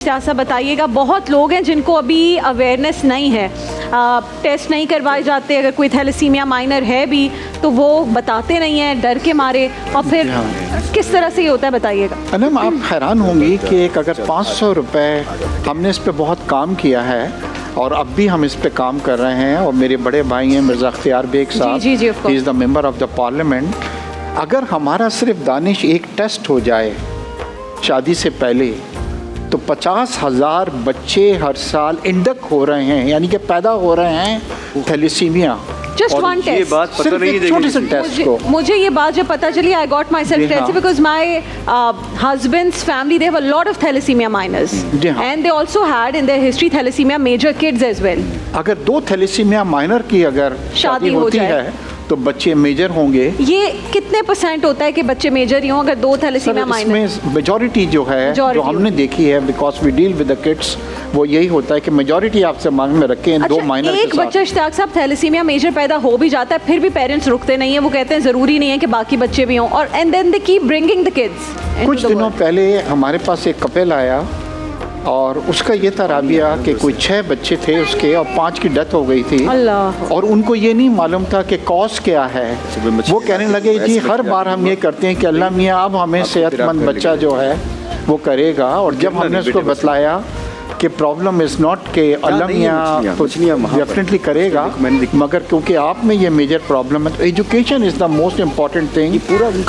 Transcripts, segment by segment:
ऐसा बताइएगा, बहुत लोग हैं जिनको अभी अवेयरनेस नहीं है, टेस्ट नहीं करवाए जाते, अगर कोई थैलेसीमिया माइनर है भी तो वो बताते नहीं हैं डर के मारे, और फिर किस तरह से ये होता है बताइएगा। अनम, आप हैरान होंगी कि एक अगर 500 रुपये, हमने इस पे बहुत काम किया है और अब भी हम इस पे काम कर रहे हैं, और मेरे बड़े भाई हैं मिर्ज़ा अख्तियार बेग साहब, he is the member of the parliament. अगर हमारा सिर्फ दानिश एक टेस्ट हो जाए शादी से पहले तो 50,000 बच्चे हर साल इंडक हो रहे हैं, यानी कि पैदा हो रहे हैं थैलेसीमिया। Just one test. ये बात पता नहीं, छोटे से टेस्ट को मुझे ये बात जब पता चली, I got myself tested because my husband's family, they have a lot of thalassemia minors and they also had in their history thalassemia major kids as well. अगर 2 थैलेसीमिया माइनर की अगर शादी होती है तो बच्चे मेजर होंगे। ये कितने % होता है कि बच्चे मेजर ही हों अगर 2 थैलेसीमिया माइनर? इसमें मेजॉरिटी जो है, जो हमने देखी है, because we deal with the kids, वो यही होता है कि मेजॉरिटी आपसे मांग में रखें। अच्छा, 2 माइनर एक बच्चा इश्तियाक साहब थैलेसीमिया मेजर पैदा हो भी जाता है, फिर भी पेरेंट्स रुकते नहीं है, वो कहते हैं ज़रूरी नहीं है कि बाकी बच्चे भी हों, और and then they keep bringing the kids. कुछ दिनों पहले हमारे पास एक कपल आया और उसका ये था राबिया कि कोई 6 बच्चे थे उसके और 5 की डेथ हो गई थी, और उनको ये नहीं मालूम था कि कॉज क्या है। वो कहने लगे जी हर बार हम ये करते हैं कि अल्लाह मियाँ अब हमें सेहतमंद बच्चा जो है वो करेगा, और जब हमने उसको बतलाया कि प्रॉब्लम इज़ नॉट के अल्लाह मियाँ कुछ डेफिनेटली करेगा, मगर क्योंकि आप में ये मेजर प्रॉब्लम है, तो education is the most important thing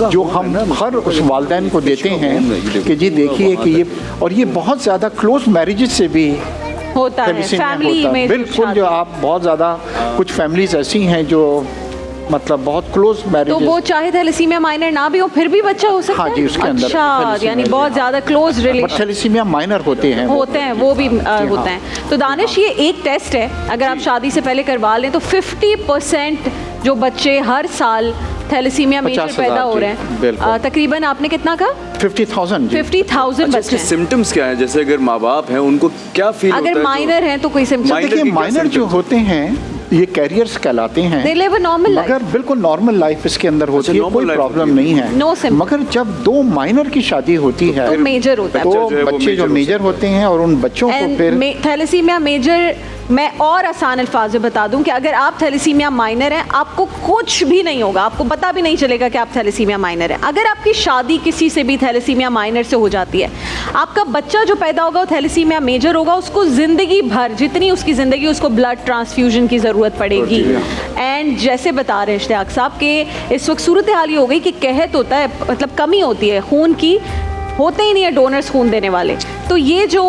जो हम हर उस वालदैन को देते हैं कि जी देखिए कि ये, और ये बहुत ज़्यादा क्लोज मैरिजेस से भी होता है, फैमिली में बिल्कुल, जो आप बहुत ज़्यादा कुछ फैमिलीज ऐसी हैं जो मतलब बहुत क्लोज मैरिज, तो वो चाहे थैलेसीमिया माइनर ना भी हो फिर भी बच्चा हो सकता है। हाँ जी, उसके अंदर अच्छा, यानी बहुत ज़्यादा क्लोज रिलेशन। थैलेसीमिया माइनर होते हैं वो भी होते हैं। तो दानिश, ये एक टेस्ट है, अगर आप शादी से पहले करवा लें तो 50% जो बच्चे हर साल थैलेसीमिया मेजर पैदा हो रहे हैं, तकरीबन आपने कितना कहा? 50,000 बच्चे। सिम्टम्स क्या है, जैसे अगर माँ बाप हैं उनको क्या फील होता है? अगर माइनर हैं तो कोई सिम्टम? देखिए, माइनर जो होते हैं ये कैरियर्स कहलाते हैं, They live a normal life. मगर बिल्कुल नॉर्मल लाइफ इसके अंदर होती है, कोई प्रॉब्लम नहीं है। मगर जब 2 माइनर की शादी होती है तो मेजर होता है, तो बच्चे जो मेजर होते हैं, और उन बच्चों को फिर थैलेसीमिया मेजर, मैं और आसान अल्फाज में बता दूं कि अगर आप थैलेसीमिया माइनर हैं आपको कुछ भी नहीं होगा, आपको पता भी नहीं चलेगा कि आप थैलेसीमिया माइनर हैं। अगर आपकी शादी किसी से भी थैलेसीमिया माइनर से हो जाती है, आपका बच्चा जो पैदा होगा वो थैलेसीमिया मेजर होगा, उसको ज़िंदगी भर, जितनी उसकी ज़िंदगी, उसको ब्लड ट्रांसफ्यूजन की ज़रूरत पड़ेगी। एंड जैसे बता रहे हैं इश्तियाक साहब कि इस वक्त सूरत हाल ये हो गई कि कहत होता है, मतलब कमी होती है खून की, होते ही नहीं है डोनर्स खून देने वाले। तो ये जो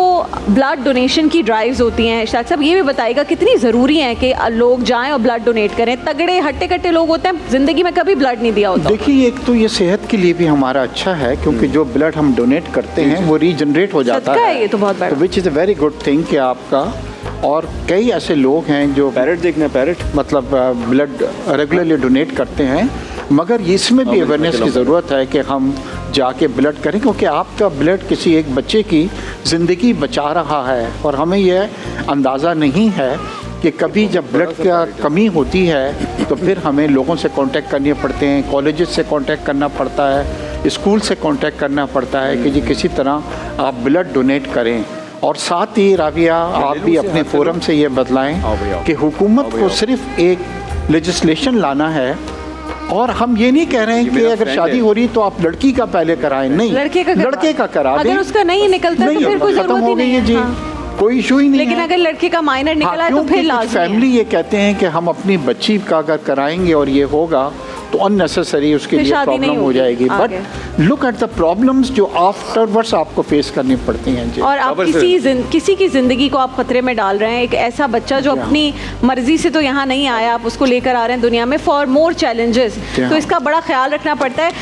ब्लड डोनेशन की ड्राइव्स होती हैं, इश्तियाक साहब ये भी बताइएगा कितनी ज़रूरी है कि लोग जाएं और ब्लड डोनेट करें। तगड़े हट्टे कट्टे लोग होते हैं, ज़िंदगी में कभी ब्लड नहीं दिया होता। देखिए, एक तो ये सेहत के लिए भी हमारा अच्छा है, क्योंकि जो ब्लड हम डोनेट करते हैं वो रीजनरेट हो जाता है, ये तो बहुत बड़ा, which is a very good thing कि आपका। और कई ऐसे लोग हैं जो पैरेट मतलब ब्लड रेगुलरली डोनेट करते हैं, मगर इसमें भी अवेयरनेस की ज़रूरत है कि हम जाके ब्लड करें, क्योंकि आपका ब्लड किसी एक बच्चे की ज़िंदगी बचा रहा है, और हमें यह अंदाज़ा नहीं है कि कभी जब ब्लड का कमी होती है तो फिर हमें लोगों से कांटेक्ट करने पड़ते हैं, कॉलेजेस से कांटेक्ट करना पड़ता है, स्कूल से कांटेक्ट करना पड़ता है कि जी किसी तरह आप ब्लड डोनेट करें। और साथ ही राबिया, आप भी अपने फोरम से ये बतलाएं कि हुकूमत को सिर्फ एक लेजिस्लेशन लाना है, और हम ये नहीं कह रहे हैं कि अगर शादी हो रही तो आप लड़की का पहले कराएं, नहीं, लड़के का करा दें। अगर उसका नहीं निकलता तो फिर कोई खत्म हो गई है जी, कोई इशू ही नहीं। लेकिन अगर लड़के का माइनर निकला है तो फिर लाज़मी है। फैमिली ये कहते हैं कि हम अपनी बच्ची का अगर कराएंगे और ये होगा तो अननेसेसरी उसके लिए प्रॉब्लम हो जाएगी। But look at the problems जो आफ्टरवर्ड्स आपको फेस करनी पड़ती हैं जी। और आप किसी की ज़िंदगी को आप खतरे में डाल रहे हैं, एक ऐसा बच्चा जो अपनी मर्जी से तो यहाँ नहीं आया, आप उसको लेकर आ रहे हैं दुनिया में फॉर मोर चैलेंजेस, तो इसका बड़ा ख्याल रखना पड़ता है।